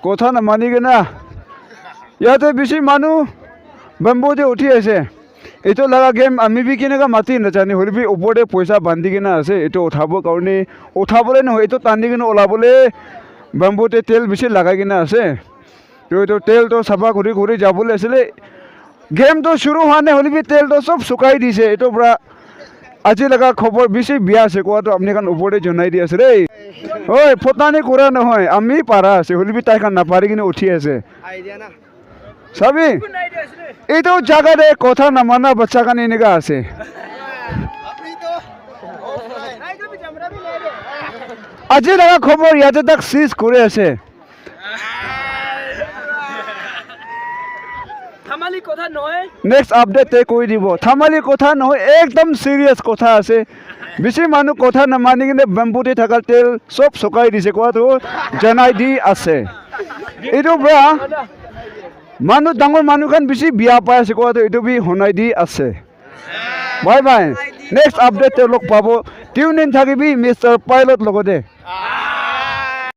কথা নামানি কিনা ইয়াতে বেছি মানুহ বেম্বুতে উঠি আছে এইটো লগা গেম আমি বি কেনেকৈ মাতি নাজানি হ'লে বি ওপৰতে পইচা বান্ধি কিনে আছে এইটো উঠাবৰ কাৰণে উঠাবলৈ নহয় এইটো টানি কিনে ওলাবলৈ বেম্বুতে তেল বেছি লগাই কিনে আছে তো এইটো তেলটো চাফা কৰি কৰি যাবলৈ আছিলে গেমটো শুৰু হোৱা নাই হ'লে বি তেলটো চব শুকাই দিছে এইটোৰ পৰা আজি লগা খবৰ বেছি বিয়া আছে কোৱাটো আপুনি কাৰণ ওপৰতে জনাই দি আছে দেই ঐ ফটানি কৰা নহয় আমি পাৰা আছে হ'লে বি তাই কাৰণ নাপাৰি কিনে উঠি আছে চাবি এইটো জাগাতে কথা নামানা বাচ্চা কাৰণে এনেকুৱা আছে আজি লগা খবৰ ইয়াতে তাক চিজ কৰি আছে থামালি কথা নহয় নেক্সট আপডেট তে কৈ দিব থামালি কথা নহয় একদম সিৰিয়াছ কথা আছে বেছি মানুহ কথা নামানি কিনে বেম্বুতে থকা তেল চব শুকাই দিছে কোৱাটো জনাই দি আছে এইটো পৰা মানুহ ডাঙৰ মানুহখন বেছি বিয়া পাই আছে কোৱাটো এইটো বি শুনাই দি আছে বাই বাই নেক্সট আপডেট তেওঁলোক পাব টিউন ইন থাকিবি মিষ্টাৰ পাইলট লগতে